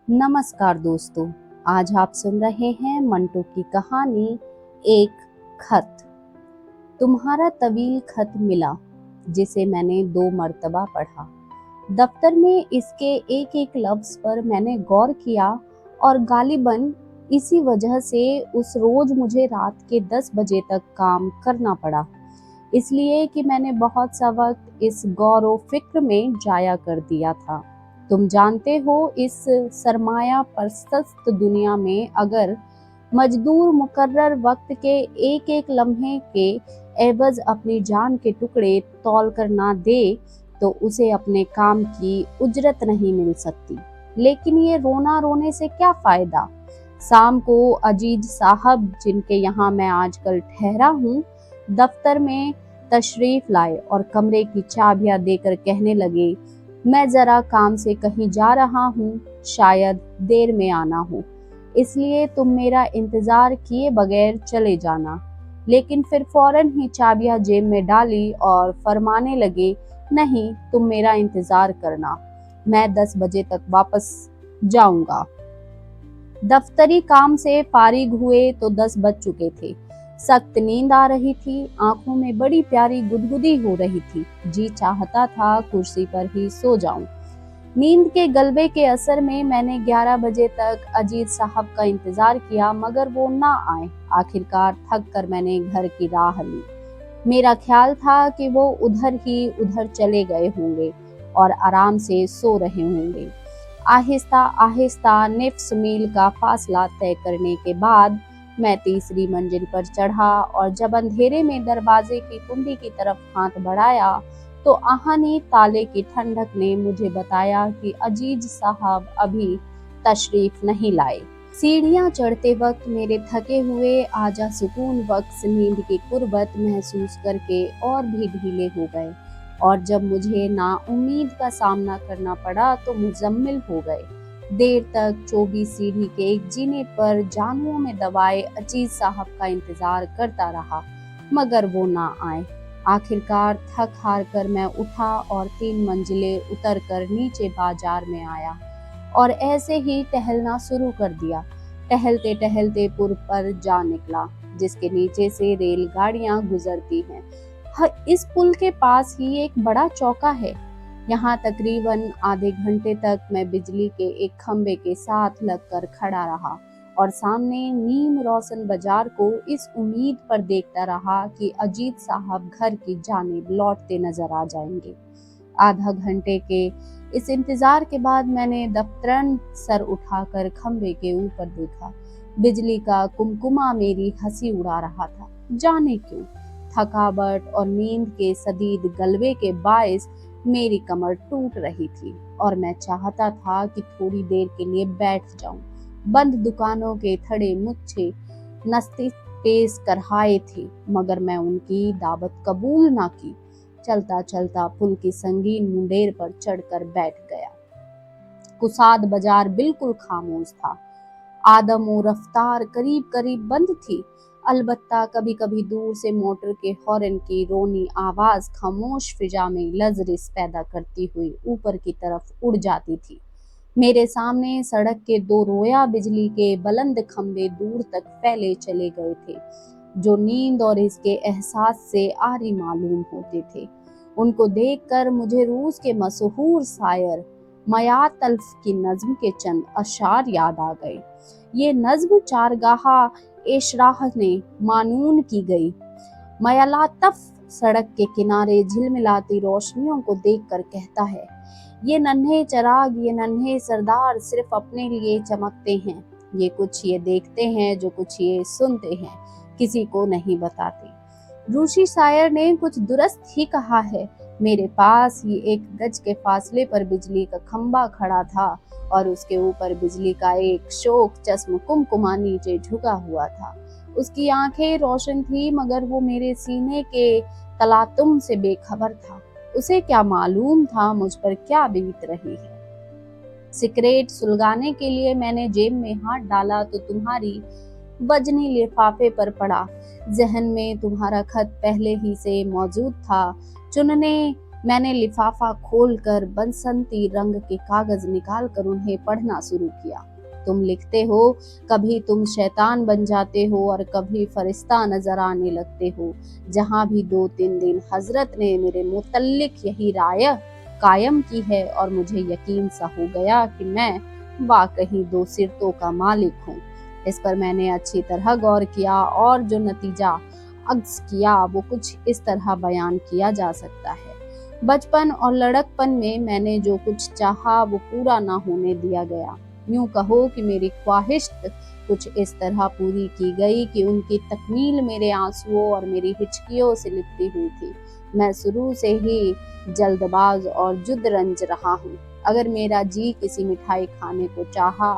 नमस्कार दोस्तों, आज आप सुन रहे हैं मंटू की कहानी एक खत। तुम्हारा तवील खत मिला जिसे मैंने 2 मर्तबा पढ़ा। दफ्तर में इसके एक एक लफ्ज पर मैंने गौर किया और गालिबन इसी वजह से उस रोज मुझे रात के 10 बजे तक काम करना पड़ा, इसलिए कि मैंने बहुत सा वक्त इस गौर व फिक्र में जाया कर दिया था। तुम जानते हो, इस सरमाया परस्त दुनिया में अगर मजदूर मुकर्रर वक्त के एक एक लम्हे के एवज अपनी जान के टुकड़े तौल कर ना दे तो उसे अपने काम की उजरत नहीं मिल सकती। लेकिन ये रोना रोने से क्या फायदा। शाम को अजीज साहब, जिनके यहाँ मैं आजकल ठहरा हूँ, दफ्तर में तशरीफ लाए और कमरे की चाबियां देकर कहने लगे, मैं जरा काम से कहीं जा रहा हूँ, शायद देर में आना हो, इसलिए तुम मेरा इंतजार किए बगैर चले जाना। लेकिन फिर फौरन ही चाबियां जेब में डाली और फरमाने लगे, नहीं, तुम मेरा इंतजार करना, मैं 10 बजे तक वापस जाऊंगा। दफ्तरी काम से फारिग हुए तो 10 बज चुके थे। सख्त नींद आ रही थी, आंखों में बड़ी प्यारी गुदगुदी हो रही थी। जी चाहता था कुर्सी पर ही सो जाऊं। नींद के गलबे के असर में मैंने 11 बजे तक अजीत साहब का इंतजार किया, मगर वो ना आए। आखिरकार थक कर मैंने घर की राह ली। मेरा ख्याल था कि वो उधर चले गए होंगे और आराम से सो रहे होंगे। आहिस्ता आहिस्ता निफ्स मील का फासला तय करने के बाद मैं तीसरी मंजिल पर चढ़ा और जब अंधेरे में दरवाजे की कुंडी की तरफ हाथ बढ़ाया तो आहानी ताले की ठंडक ने मुझे बताया कि अजीज साहब अभी तशरीफ नहीं लाए। सीढ़ियां चढ़ते वक्त मेरे थके हुए आजा सुकून वक्त नींद की कुर्बत महसूस करके और भी ढीले हो गए, और जब मुझे नाउम्मीद का सामना करना पड़ा तो मुजम्मिल हो गए। देर तक 24 सीढ़ी के एक जीने पर जानवों में दबाए अजीज साहब का इंतजार करता रहा, मगर वो ना आए। आखिरकार थक हार कर मैं उठा और 3 मंजिलें उतर कर नीचे बाजार में आया और ऐसे ही टहलना शुरू कर दिया। टहलते टहलते पुल पर जा निकला, जिसके नीचे से रेलगाड़ियां गुजरती हैं। इस पुल के पास ही एक बड़ा चौका है। यहाँ तकरीबन आधे घंटे तक मैं बिजली के एक खंबे के साथ लगकर खड़ा रहा और सामने नीम रोशन बाजार को इस उम्मीद पर देखता रहा कि अजीत साहब घर की जानिब लौटते नजर आ जाएंगे। आधा घंटे के इस इंतजार के बाद मैंने दफ्तरन सर उठाकर खंबे के ऊपर देखा। बिजली का कुमकुमा मेरी हंसी उड़ा रहा था। जाने क्यों, थकावट और नींद के शदीद गलबे के बायस मेरी कमर टूट रही थी और मैं चाहता था कि थोड़ी देर के लिए बैठ जाऊं। बंद दुकानों के थड़े मुझे नस्ती पेश करहाए थे, मगर मैं उनकी दावत कबूल ना की। चलता चलता पुल की संगीन मुंडेर पर चढ़कर बैठ गया। कुसाद बाजार बिल्कुल खामोश था। आदम और रफ्तार करीब करीब बंद थी। अलबत्ता कभी कभी दूर से मोटर के हॉर्न की रोनी आवाज खामोश फिजा में लजरिस पैदा करती हुई ऊपर की तरफ उड़ जाती थी। मेरे सामने सड़क के 2 रोया बिजली के बुलंद खंबे दूर तक फैले चले गए थे, जो नींद और इसके एहसास से आरी मालूम होते थे। उनको देखकर मुझे रूस के मशहूर शायर मयात अल्फ की नज्म के चंद अशार याद आ गए। ये नज्म चारगाहा एशराह ने मानून की गई। मयालातफ सड़क के किनारे झिलमिलाती रोशनियों को देखकर कहता है, ये नन्हे चराग, ये नन्हे सरदार सिर्फ अपने लिए चमकते हैं। ये कुछ ये देखते हैं, जो कुछ ये सुनते हैं, किसी को नहीं बताते। रूसी शायर ने कुछ दुरुस्त ही कहा है। मेरे पास ही 1 गज के फासले पर बिजली का खंबा खड़ा था और उसके ऊपर बिजली का एक शोक चश्म कुमकुमा नीचे झुका हुआ था। उसकी आंखें रोशन थी, मगर वो मेरे सीने के तलातुम से बेखबर था। उसे क्या मालूम था मुझ पर क्या बीत रही है। सिगरेट सुलगाने के लिए मैंने जेब में हाथ डाला तो तुम्हारी वजनी लिफाफे पर पड़ा। जहन में तुम्हारा खत पहले ही से मौजूद था। चुनने मैंने लिफाफा खोलकर बसंती रंग के कागज निकालकर उन्हें पढ़ना शुरू किया। तुम लिखते हो, कभी तुम शैतान बन जाते हो और कभी फरिश्ता नजर आने लगते हो। जहां भी 2-3 दिन हजरत ने मेरे मुतल्लिक यही राय कायम की है और मुझे यकीन सा हो गया कि मैं वाकई 2 सिरतों का मालिक हूँ। इस पर मैंने अच्छी तरह गौर किया और जो नतीजा अक्स किया वो कुछ इस तरह बयान किया जा सकता है। बचपन और लड़कपन में मैंने जो कुछ चाहा वो पूरा ना होने दिया गया। यूं कहो कि मेरी ख्वाहिश कुछ इस तरह पूरी की गई कि उनकी तकमील मेरे आंसुओं और मेरी हिचकियों से लिपटी हुई थी। मैं शुरू से ही जल्दबाज और जुदरंज रहा हूँ। अगर मेरा जी किसी मिठाई खाने को चाहा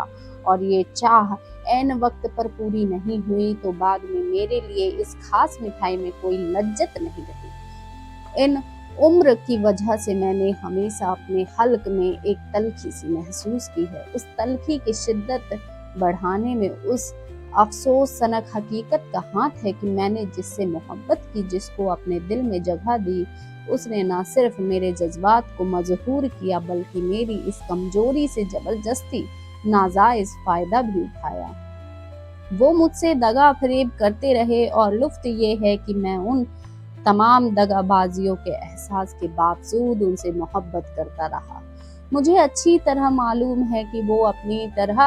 और ये चाह ऐन वक्त पर पूरी नहीं हुई तो बाद में मेरे लिए इस खास मिठाई में कोई लज्जत नहीं रही। इन उम्र की वजह से मैंने हमेशा अपने हल्क में एक तलखी सी महसूस की है। उस तलखी की शिद्दत बढ़ाने में उस अफसोस सनक हकीकत का हाथ है कि मैंने जिससे मोहब्बत की, जिसको अपने दिल में जगह दी, उसने ना सिर्फ मेरे जज्बात को मजबूर किया बल्कि मेरी इस कमजोरी से जबरदस्ती नाजायज फायदा भी उठाया। वो मुझसे दगा फरेब करते रहे और लुफ्त ये है कि मैं उन तमाम दगाबाजियों के एहसास के बावजूद उनसे मोहब्बत करता रहा। मुझे अच्छी तरह मालूम है कि वो अपनी तरह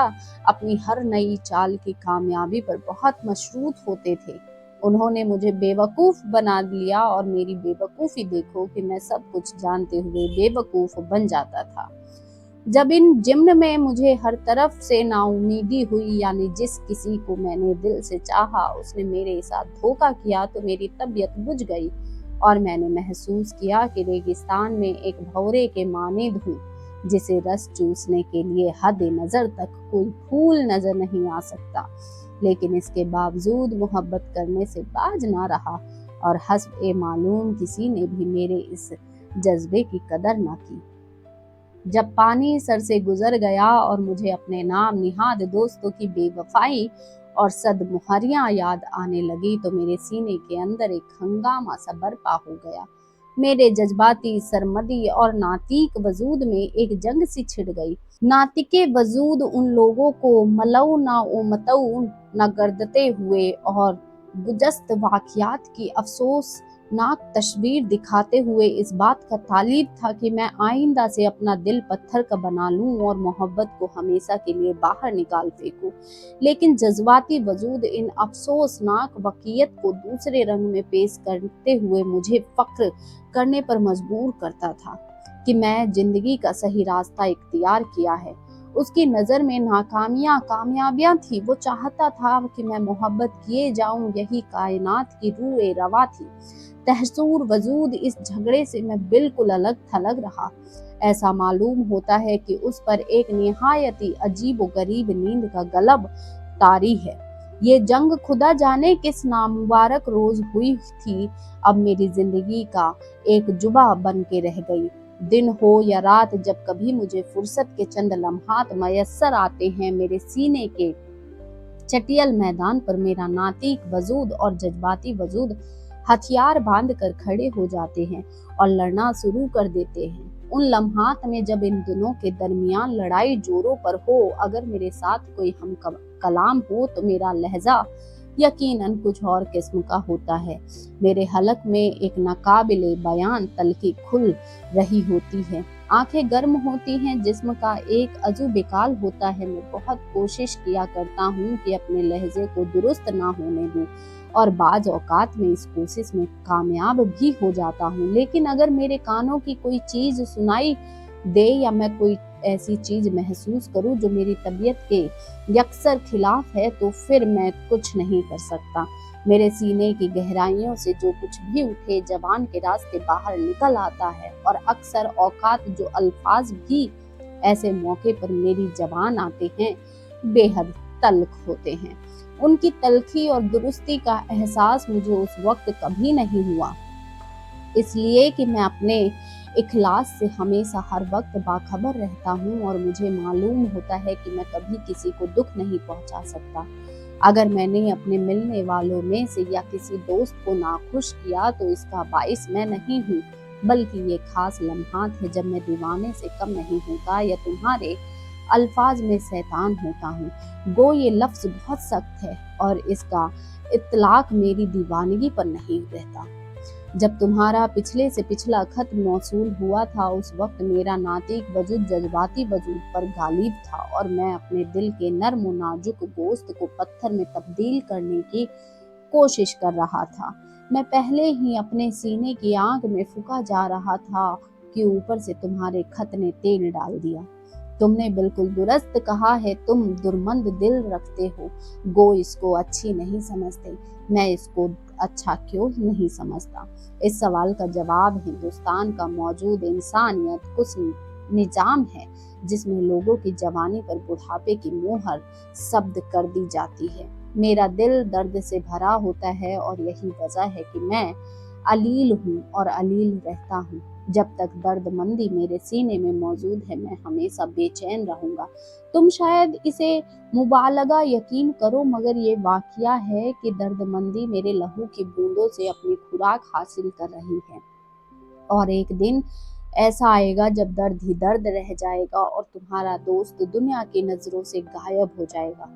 अपनी हर नई चाल की कामयाबी पर बहुत मशरूत होते थे। उन्होंने मुझे बेवकूफ बना लिया और मेरी बेवकूफी देखो कि मैं सब कुछ जानते हुए बेवकूफ बन जाता था। जब इन जिम्न में मुझे हर तरफ से नाउमीदी हुई, यानी जिस किसी को मैंने दिल से चाहा उसने मेरे साथ धोखा किया, तो मेरी तबीयत बुझ गई और मैंने महसूस किया कि रेगिस्तान में एक भौरे के मानिंद हूँ जिसे रस चूसने के लिए हद नजर तक कोई फूल नजर नहीं आ सकता, लेकिन इसके बावजूद मोहब्बत करने से बाज ना रहा और हस्ब मालूम किसी ने भी मेरे इस जज्बे की कदर ना की। जब पानी सर से गुजर गया और मुझे अपने नाम निहाद दोस्तों की बेवफाई और सदमुहरियां याद आने लगी तो मेरे सीने के अंदर एक हंगामा सा बर्पा हो गया। मेरे जज्बाती सरमदी और नातीक वजूद में एक जंग सी छिड़ गई। नातिके वजूद उन लोगों को मलऊ ना उमतऊ न गर्दते हुए और गुजस्त वाक़ियात की अफसोसनाक तस्वीर दिखाते हुए इस बात का तालिब था कि मैं आइंदा से अपना दिल पत्थर का बना लूं और मोहब्बत को हमेशा के लिए बाहर निकाल फेंकूं। लेकिन जज्बाती वजूद इन अफसोसनाक वाक़ियत को दूसरे रंग में पेश करते हुए मुझे फक्र करने पर मजबूर करता था कि मैं जिंदगी का सही रास्ता इख्तियार किया है। उसकी नज़र में नाकामियां कामयाबियां थी। वो चाहता था कि मैं मोहब्बत किए जाऊं, यही कायनात की रूए रवा थी। तहसूर वजूद इस झगड़े से मैं बिल्कुल अलग थलग रहा। ऐसा मालूम होता है कि उस पर एक निहायती अजीब व गरीब नींद का गलब तारी है। ये जंग खुदा जाने किस नामुबारक रोज हुई थी, अब मेरी जिंदगी का एक जुबा बन के रह गई। दिन हो या रात, जब कभी मुझे फुर्सत के चंद लम्हात मयस्सर आते हैं, मेरे सीने के चटियल मैदान पर मेरा नातीक वजूद और जज्बाती वजूद हथियार बांध कर खड़े हो जाते हैं और लड़ना शुरू कर देते हैं। उन लम्हात में जब इन दोनों के दरमियान लड़ाई जोरों पर हो, अगर मेरे साथ कोई हम कलाम हो तो मेरा लहजा यकीनन कुछ और किस्म का होता है। मेरे हलक में एक नाकाबिले बयान तलखी खुल रही होती है, आंखें गर्म होती हैं, जिस्म का एक अजू बेकाल होता है। मैं बहुत कोशिश किया करता हूँ कि अपने लहजे को दुरुस्त ना होने दूँ और बाज औकात में इस कोशिश में कामयाब भी हो जाता हूँ, लेकिन अगर मेरे कानों की कोई चीज सुनाई दे या मैं कोई ऐसी चीज महसूस करूं जो मेरी तबीयत के यकसर खिलाफ है तो फिर मैं कुछ नहीं कर सकता। मेरे सीने की गहराइयों से जो कुछ भी उठे जबान के रास्ते बाहर निकल आता है और अक्सर औकात जो अल्फाज भी ऐसे मौके पर मेरी जबान आते हैं बेहद तल्ख होते हैं। उनकी तलखी और दुरुस्ती का एहसास मुझे उस वक्त कभी नहीं हुआ, इसलिए कि मैं अपने इखलास से हमेशा हर वक्त बाखबर रहता हूँ और मुझे मालूम होता है कि मैं कभी किसी को दुख नहीं पहुँचा सकता। अगर मैंने अपने मिलने वालों में से या किसी दोस्त को नाखुश किया तो इसका बाइस मैं नहीं हूँ, बल्कि ये खास लम्हात है जब मैं दीवाने से कम नहीं होता या तुम्हारे अल्फाज में शैतान होता हूँ। गो ये लफ्ज बहुत सख्त है और इसका इतलाक मेरी दीवानगी पर नहीं रहता। जब तुम्हारा पिछले से पिछला खत मौसूल हुआ था उस वक्त मेरा नातिक वजूद जज्बाती वजूद पर गालिब था और मैं अपने दिल के नर्म और नाजुक गोश्त को पत्थर में तब्दील करने की कोशिश कर रहा था। मैं पहले ही अपने सीने की आग में फूका जा रहा था कि ऊपर से तुम्हारे खत ने तेल डाल दिया। तुमने बिल्कुल दुरुस्त कहा है, तुम दुर्मंद दिल रखते हो। गो इसको अच्छी नहीं समझते। मैं इसको अच्छा क्यों नहीं समझता? इस सवाल का जवाब हिंदुस्तान का मौजूद इंसानियत कुछ निजाम है जिसमें लोगों की जवानी पर बुढ़ापे की मोहर शब्द कर दी जाती है। मेरा दिल दर्द से भरा होता है और यही वजह है कि मैं अलील हूँ और अलील रहता हूँ। जब तक दर्दमंदी मेरे सीने में मौजूद है मैं हमेशा बेचैन रहूंगा। तुम शायद इसे मुबालगा यकीन करो मगर ये वाकया है कि दर्दमंदी मेरे लहू की बूंदों से अपनी खुराक हासिल कर रही है और एक दिन ऐसा आएगा जब दर्द ही दर्द रह जाएगा और तुम्हारा दोस्त दुनिया की नजरों से गायब हो जाएगा।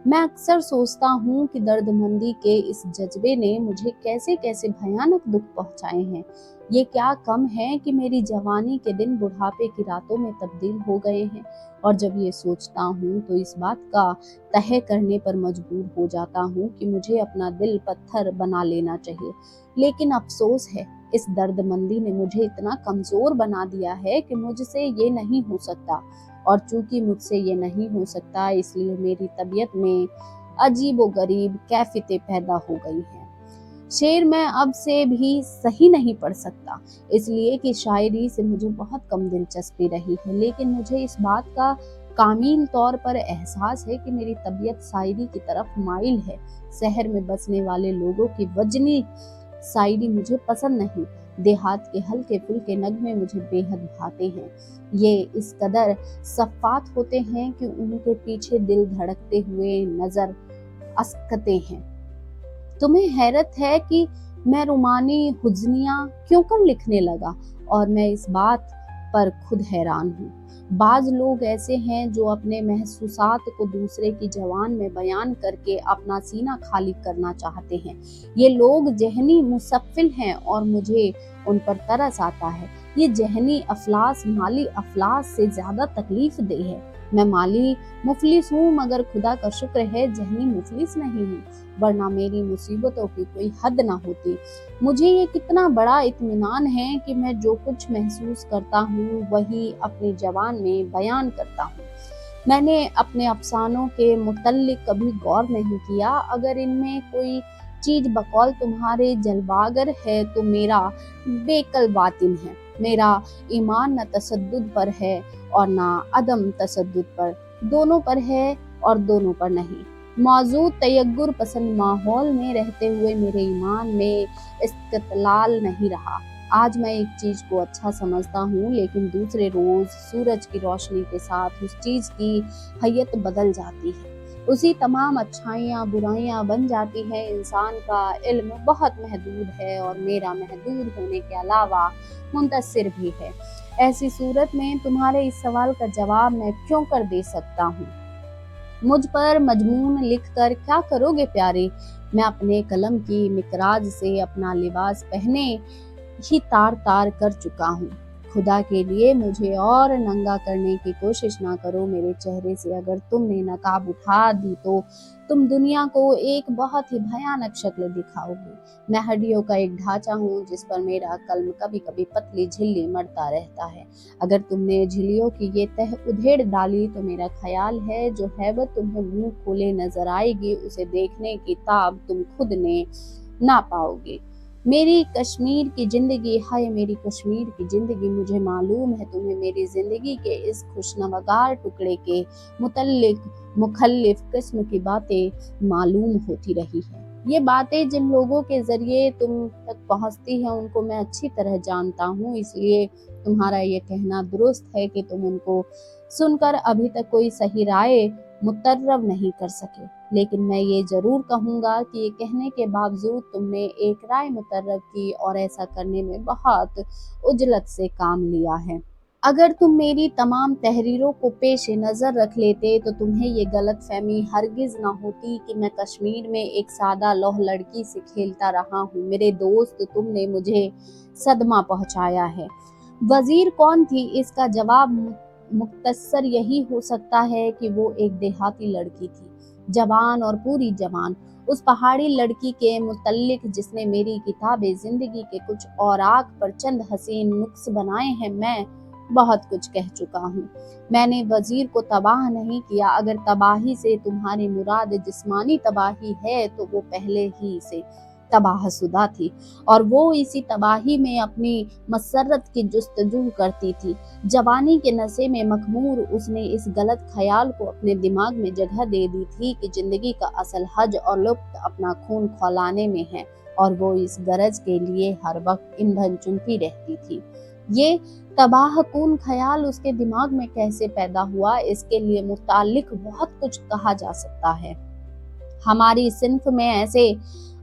मैं अक्सर सोचता हूँ कि दर्दमंदी के इस जज्बे ने मुझे कैसे कैसे भयानक दुख पहुंचाए हैं। ये क्या कम है कि मेरी जवानी के दिन बुढ़ापे की रातों में तब्दील हो गए हैं। और जब ये सोचता हूँ तो इस बात का तह करने पर मजबूर हो जाता हूँ कि मुझे अपना दिल पत्थर बना लेना चाहिए। लेकिन अफसोस है इस दर्दमंदी ने मुझे इतना कमजोर बना दिया है कि मुझसे ये नहीं हो सकता और चूंकि मुझसे ये नहीं हो सकता इसलिए मेरी तबीयत में अजीबोगरीब कैफियतें पैदा हो गई हैं। शेर मैं अब से भी सही नहीं पढ़ सकता इसलिए कि शायरी से मुझे बहुत कम दिलचस्पी रही है, लेकिन मुझे इस बात का कामिल तौर पर एहसास है कि मेरी तबीयत शायरी की तरफ माइल है। शहर में बसने वाले लोगों की वजनी शायरी मुझे पसंद नहीं। देहात के हल्के फुल्के नगमे मुझे बेहद भाते हैं। ये इस कदर सफ़ात होते हैं कि उनके पीछे दिल धड़कते हुए नजर अस्कते हैं। तुम्हें हैरत है कि मैं रुमानी हुज्नियाँ क्यों कर लिखने लगा और मैं इस बात पर खुद हैरान हूँ। बाज लोग ऐसे हैं जो अपने महसूसात को दूसरे की जबान में बयान करके अपना सीना खाली करना चाहते हैं। ये लोग जहनी मुसफ़िल हैं और मुझे उन पर तरस आता है। ये जहनी अफलास माली अफलास से ज्यादा तकलीफ दे है। मैं माली मुफलिस हूँ मगर खुदा का शुक्र है जहनी मुफलिस नहीं हूँ, वरना मेरी मुसीबतों की कोई हद ना होती। मुझे ये कितना बड़ा इत्मीनान है कि मैं जो कुछ महसूस करता हूँ वही अपनी जबान में बयान करता हूँ। मैंने अपने अफसानों के मुतल्लिक कभी गौर नहीं किया। अगर इनमें कोई चीज बकौल तुम्हारे जलवागर है तो मेरा बेकल बातिन है। मेरा ईमान न तसद्दुद पर है और ना अदम तसद्दुद पर, दोनों पर है और दोनों पर नहीं। मौजूद तयग्गुर पसंद माहौल में रहते हुए मेरे ईमान में इस्तिक़लाल नहीं रहा। आज मैं एक चीज को अच्छा समझता हूँ लेकिन दूसरे रोज सूरज की रोशनी के साथ उस चीज की हैयत बदल जाती है। उसी तमाम अच्छाइयाँ बुराइयाँ बन जाती है। इंसान का इल्म बहुत महदूद है और मेरा महदूद होने के अलावा मुंतसिर भी है। ऐसी सूरत में तुम्हारे इस सवाल का जवाब मैं क्यों कर दे सकता हूँ? मुझ पर मजमून लिख कर क्या करोगे प्यारे? मैं अपने कलम की मिकराज से अपना लिबास पहने ही तार तार कर चुका हूँ। खुदा के लिए मुझे और नंगा करने की कोशिश ना करो। मेरे चेहरे से अगर तुमने नकाब उठा दी तो तुम दुनिया को एक बहुत ही भयानक शक्ल दिखाओगे। मैं हड्डियों का एक ढांचा हूँ जिस पर मेरा कलम कभी कभी पतली झिल्ली मरता रहता है। अगर तुमने झिल्लियों की ये तह उधेड़ डाली तो मेरा ख्याल है जो हैबत तुम्हें मुंह खोले नजर आएगी उसे देखने की ताब तुम खुद ने ना पाओगे। मेरी कश्मीर की जिंदगी, हाय मेरी कश्मीर की जिंदगी, मुझे मालूम है तुम्हें मेरी जिंदगी के इस खुशनवगार टुकड़े के मुतल्लिक मुखल्लिफ किस्म की बातें मालूम होती रही है। ये बातें जिन लोगों के जरिए तुम तक पहुंचती हैं उनको मैं अच्छी तरह जानता हूँ, इसलिए तुम्हारा ये कहना दुरुस्त है कि तुम उनको सुनकर अभी तक कोई सही राय मुतर्रव नहीं कर सके। लेकिन मैं ये जरूर कहूँगा कि ये कहने के बावजूद तुमने एक राय मुकर्रर की और ऐसा करने में बहुत उजलत से काम लिया है। अगर तुम मेरी तमाम तहरीरों को पेश नज़र रख लेते तो तुम्हें ये गलतफहमी हरगिज ना होती कि मैं कश्मीर में एक सादा लौह लड़की से खेलता रहा हूँ। मेरे दोस्त, तुमने मुझे सदमा पहुंचाया है। वजीर कौन थी, इसका जवाब मुख्तसर यही हो सकता है कि वो एक देहाती लड़की थी, जवान और पूरी जवान। उस पहाड़ी लड़की के मुतल्लिक जिसने मेरी किताबे जिंदगी के कुछ औराक पर चंद हसीन नुक्स बनाए हैं, मैं बहुत कुछ कह चुका हूँ। मैंने वजीर को तबाह नहीं किया। अगर तबाही से तुम्हारी मुराद जिस्मानी तबाही है तो वो पहले ही से तबाहशुदा थी और वो इसी तबाही में अपनी मसरत की जुस्तजू करती थी। जवानी के नशे में मखमूर उसने इस गलत ख्याल को अपने दिमाग में जगह दे दी थी कि जिंदगी का असल हज और लुत्फ अपना खून खौलाने में है, और वो इस गरज के लिए हर वक्त ईंधन चुनती रहती थी। ये तबाहकुन ख्याल उसके दिमाग में कैसे पैदा हुआ, इसके लिए मुतालिक बहुत कुछ कहा जा सकता है। हमारी सिंफ में ऐसे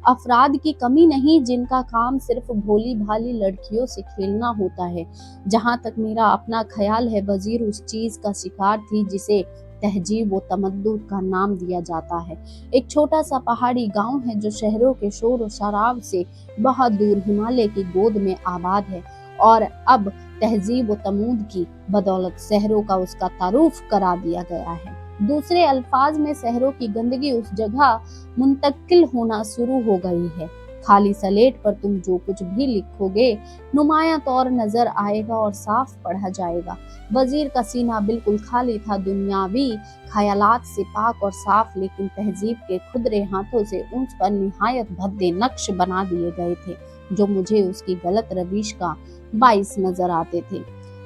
अफराद की कमी नहीं जिनका काम सिर्फ भोली भाली लड़कियों से खेलना होता है। जहां तक मेरा अपना ख्याल है, वजीर उस चीज का शिकार थी जिसे तहजीब व तमद्दुन का नाम दिया जाता है। एक छोटा सा पहाड़ी गांव है जो शहरों के शोर और शराब से बहुत दूर हिमालय की गोद में आबाद है, और अब तहजीब व तमूद की बदौलत शहरों का उसका तारुफ करा दिया गया है। दूसरे अल्फाज में शहरों की गंदगी उस जगह मुंतकिल होना शुरू हो गई है। खाली सलेट पर तुम जो कुछ भी लिखोगे नुमाया तौर नजर आएगा और साफ पढ़ा जाएगा। वजीर का सीना बिल्कुल खाली था, दुनियावी ख्यालात से पाक और साफ, लेकिन तहजीब के खुदरे हाथों से उस पर निहायत भद्दे नक्श बना दिए गए थे जो मुझे उसकी गलत रविश का बाइस नजर आते थे।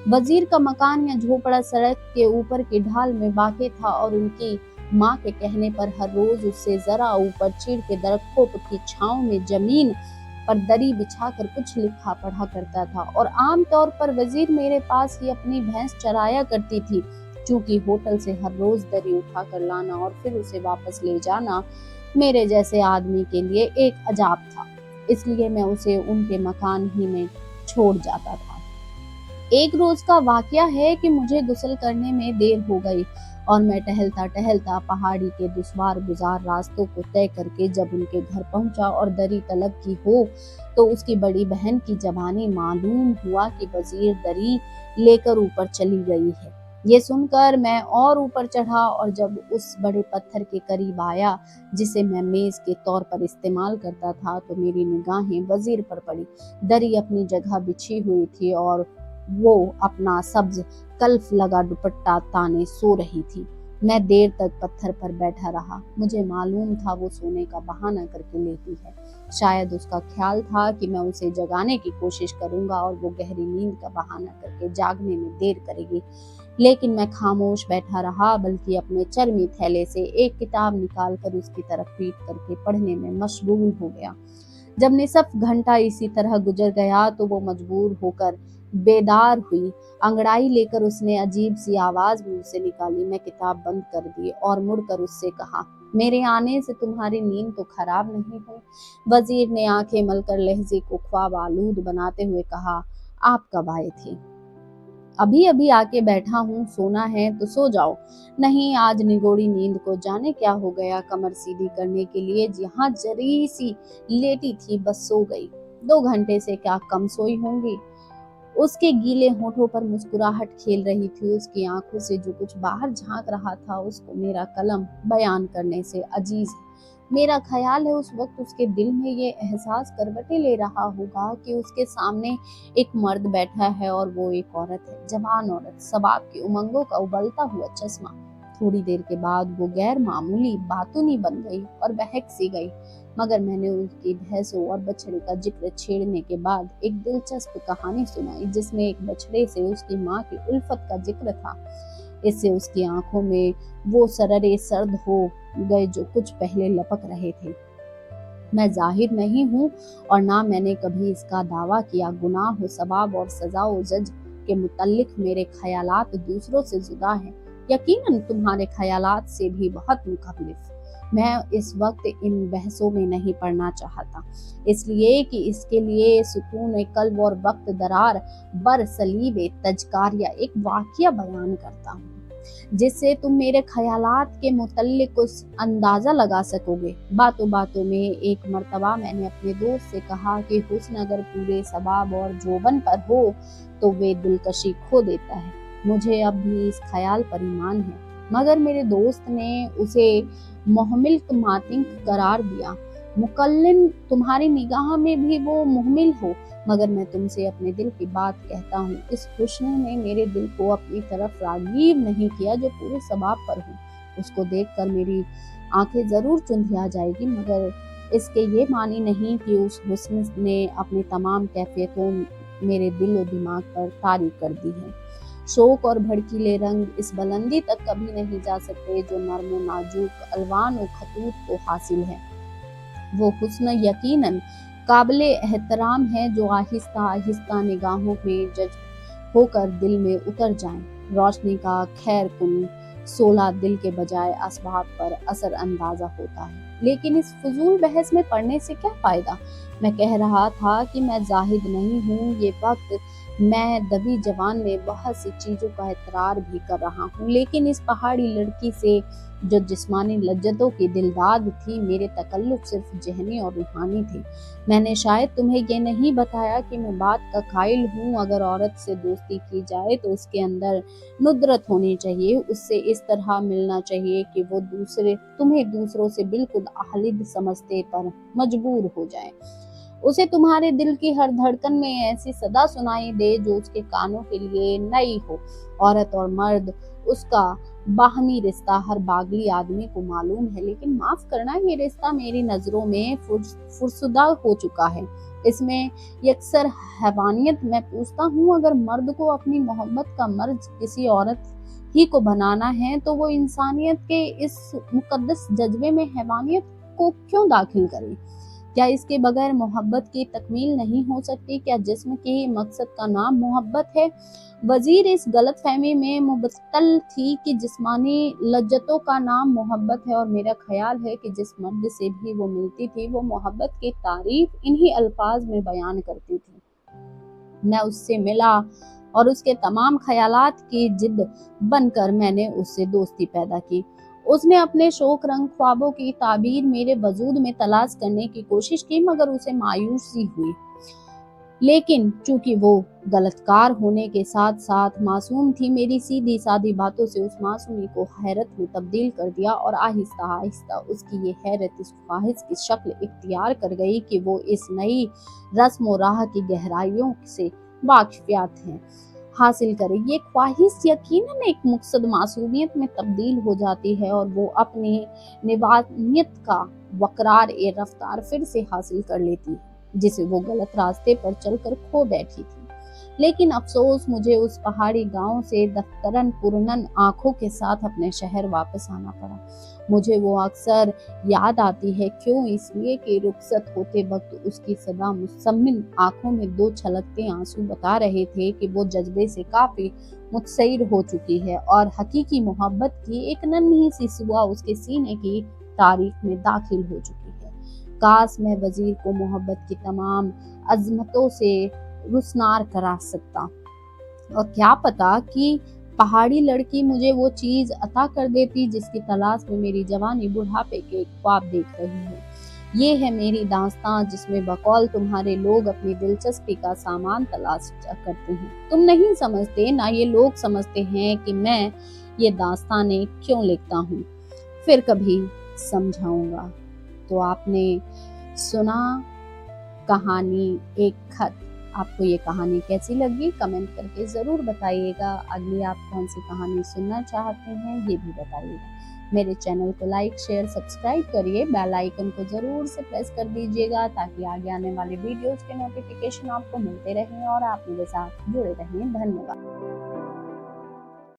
वजीर का मकान या झोपड़ा सड़क के ऊपर की ढाल में वाक़ था और उनकी माँ के कहने पर हर रोज उससे जरा ऊपर चीड़ के दरख्तों की छांव में जमीन पर दरी बिछाकर कुछ लिखा पढ़ा करता था। और आम तौर पर वजीर मेरे पास ही अपनी भैंस चराया करती थी, चूंकि होटल से हर रोज दरी उठा कर लाना और फिर उसे वापस ले जाना मेरे जैसे आदमी के लिए एक अजाब था, इसलिए मैं उसे उनके मकान ही में छोड़ जाता था। एक रोज का वाकया है कि मुझे गुस्ल करने में देर हो गई और मैं टहलता टहलता पहाड़ी के दुश्वार गुजार रास्तों को तय करके जब उनके घर पहुंचा और दरी तलब की हो तो उसकी बड़ी बहन की जबानी मालूम हुआ कि वजीर दरी लेकर ऊपर चली गई है। ये सुनकर मैं और ऊपर चढ़ा और जब उस बड़े पत्थर के करीब आया जिसे मैं मेज के तौर पर इस्तेमाल करता था तो मेरी निगाहें वजीर पर पड़ी। दरी अपनी जगह बिछी हुई थी और वो अपना सब्ज कल्फ लगा दुपट्टा ताने सो रही थी। मैं देर तक पत्थर पर बैठा रहा। मुझे मालूम था वो सोने का बहाना करके लेटी है। शायद उसका ख्याल था कि मैं उसे जगाने की कोशिश करूंगा और वो गहरी नींद का बहाना करके जागने में देर करेगी, लेकिन मैं खामोश बैठा रहा, बल्कि अपने चर्मी थैले से एक किताब निकालकर उसकी तरफ पीट करके पढ़ने में मशगूल हो गया। जब निसफ घंटा इसी तरह गुजर गया तो वो मजबूर होकर बेदार हुई। अंगड़ाई लेकर उसने अजीब सी आवाज मुंह से निकाली। मैं किताब बंद कर दी और मुड़कर उससे कहा, मेरे आने से तुम्हारी नींद तो खराब नहीं हुई? वजीर ने आंखें मलकर लहजे को ख्वाब आलूद बनाते हुए कहा, आप कब आए थे? अभी अभी आके बैठा हूँ, सोना है तो सो जाओ। नहीं, आज निगोड़ी नींद को जाने क्या हो गया, कमर सीधी करने के लिए जहाँ जरी सी लेटी थी बस सो गई। 2 घंटे से क्या कम सोई होंगी। उसके गीले होठों पर मुस्कुराहट खेल रही थी। उसकी आंखों से जो कुछ बाहर झांक रहा था उसको मेरा कलम बयान करने से अजीज है। मेरा ख्याल है उस वक्त उसके दिल में ये एहसास करवटें ले रहा होगा कि उसके सामने एक मर्द बैठा है और वो एक औरत है, जवान औरत, सबाब की उमंगों का उबलता हुआ चश्मा। थोड़ी देर के बाद वो गैर मामूली बातूनी बन गई और बहक सी गई, मगर मैंने उसकी भैंसों और बछड़े का जिक्र छेड़ने के बाद एक दिलचस्प कहानी सुनाई जिसमें एक बछड़े से उसकी माँ की उल्फत का जिक्र था। इससे उसकी आंखों में वो सररे सर्द हो गए जो कुछ पहले लपक रहे थे। मैं जाहिर नहीं हूँ और ना मैंने कभी इसका दावा किया। गुनाह हो, सवाब और सजा व जज के मुतल्लिक मेरे ख्यालात दूसरों से जुदा हैं, यकीनन तुम्हारे ख्यालात से भी बहुत मुखलिफ। मैं इस वक्त इन बहसों में नहीं पड़ना चाहता, इसलिए कि इसके लिए सुकून कल्ब और वक्त दरार बर सलीब तजकारिया एक वाकया बयान करता हूँ, जिससे तुम मेरे ख्यालात के मुतल्लिक कुछ अंदाजा लगा सकोगे। बातों बातों में एक मर्तबा मैंने अपने दोस्त से कहा कि हुस्न अगर पूरे सबाब और जोबन पर हो तो वे दिलकशी खो देता है। मुझे अब भी इस ख्याल पर ईमान है, मगर मेरे दोस्त ने उसे मुहमिल मातिंग करार दिया। मुकल्लिन, तुम्हारी निगाह में भी वो मुहमिल हो, मगर मैं तुमसे अपने दिल की बात कहता हूँ, इस हुस्न ने मेरे दिल को अपनी तरफ रागीब नहीं किया जो पूरे सबाब पर हो। उसको देखकर मेरी आंखें जरूर चुंधिया जाएगी, मगर इसके ये मानी नहीं कि उस हुस्न ने अपनी तमाम कैफियतों मेरे दिल और दिमाग पर तारी कर दी है। शौक और भड़कीले रंग इस बुलंदी तक कभी नहीं जा सकते जो नर्म और नाजुक अलवान और खतूत को हासिल है। वो हुस्न यकीनन काबिल एहतराम है जो आहिस्ता आहिस्ता निगाहों में जज्ब होकर दिल में उतर जाए। रोशनी का खैर कुन सोला दिल के बजाय असबाब पर असर अंदाजा होता है। लेकिन इस फजूल बहस में पढ़ने से क्या फायदा। मैं कह रहा था कि मैं जाहिद नहीं हूँ, ये वक्त मैं दबी जवान में बहुत सी चीजों का इकरार भी कर रहा हूँ, लेकिन इस पहाड़ी लड़की से जो जिस्मानी लज्जतों की दिलदाद थी, मेरे तकल्लुफ सिर्फ जहनी और रूहानी थे। मैंने शायद तुम्हें ये नहीं बताया कि मैं बात का कायल हूँ। अगर औरत से दोस्ती की जाए तो उसके अंदर नुदरत होनी चाहिए, उससे इस तरह मिलना चाहिए कि वो तुम्हें दूसरों से बिल्कुल अहलिद समझते पर मजबूर हो जाए। उसे तुम्हारे दिल की हर धड़कन में ऐसी सदा सुनाई दे जो उसके कानों के लिए नई हो। औरत और मर्द, उसका बाहमी रिश्ता हर बागली आदमी को मालूम है, लेकिन माफ करना, ये रिश्ता मेरी नजरों में फुर्सुदा हो चुका है। इसमें यकसर हैवानियत। मैं पूछता हूँ, अगर मर्द को अपनी मोहब्बत का मर्ज किसी औरत ही को बनाना है तो वो इंसानियत के इस मुकद्दस जज्बे में हैवानियत को क्यों दाखिल करे? क्या इसके बगैर मोहब्बत की तकमील नहीं हो सकती? क्या जिस्म के मकसद का नाम मोहब्बत है? वजीर इस गलत फहमी में मुबतल थी कि जिस्मानी लज्जतों का नाम मोहब्बत है, और मेरा ख्याल है कि जिस मर्द से भी वो मिलती थी वो मोहब्बत की तारीफ इन्हीं अल्फाज में बयान करती थी। मैं उससे मिला और उसके तमाम ख्यालात की जिद बनकर मैंने उससे दोस्ती पैदा की। उसने अपने शौक रंग ख्वाबों की ताबीर मेरे वजूद में तलाश करने की कोशिश की, मगर उसे मायूसी हुई। लेकिन चूंकि वो गलतकार होने के साथ साथ मासूम थी, मेरी सीधी सादी बातों से उस मासूमी को हैरत में तब्दील कर दिया, और आहिस्ता आहिस्ता उसकी ये हैरत इस ख्वाहिश की शक्ल इख्तियार कर गई कि वो इस नई रस्म व राह की गहराइयों से वाकिफियत है हासिल करे। ये ख्वाहिश यकीनन एक मुक़सद मासूमियत में तब्दील हो जाती है, और वो अपनी निवानियत का वक़रार ए रफ्तार फिर से हासिल कर लेती है जिसे वो गलत रास्ते पर चलकर खो बैठी थी। लेकिन अफसोस, मुझे उस पहाड़ी गांव से दफ्तरन पुरनन आंखों के साथ अपने शहर वापस आना पड़ा। मुझे वो अक्सर याद आती है, क्यों? इसलिए कि रुखसत होते वक्त उसकी सदा मुसम्मिल आंखों में दो छलकते आंसू बता रहे थे कि वो जज्बे से काफी मुतसैर हो चुकी है, और हकीकी मोहब्बत की एक नन्ही सी सुआ उसके सीने की तारीख में दाखिल हो चुकी है। काश मैं वजीर को मोहब्बत की तमाम अजमतों से रुसनार करा सकता, और क्या पता कि पहाड़ी लड़की मुझे वो चीज अता कर देती जिसकी तलाश में मेरी जवानी बुढ़ापे के ख्वाब देख रही है। ये है मेरी दास्तां, जिसमें बकौल तुम्हारे लोग अपनी दिलचस्पी का सामान तलाश करते हैं। तुम नहीं समझते, ना ये लोग समझते हैं कि मैं ये दास्तानें क्यों लिखता हूँ। फिर कभी समझाऊंगा। तो आपने सुना कहानी एक खत। आपको ये कहानी कैसी लगी कमेंट करके ज़रूर बताइएगा। अगली आप कौन सी कहानी सुनना चाहते हैं ये भी बताइएगा। मेरे चैनल को लाइक शेयर सब्सक्राइब करिए, बेल आइकन को ज़रूर से प्रेस कर दीजिएगा ताकि आगे आने वाले वीडियोज़ के नोटिफिकेशन आपको मिलते रहें और आप मेरे साथ जुड़े रहें। धन्यवाद।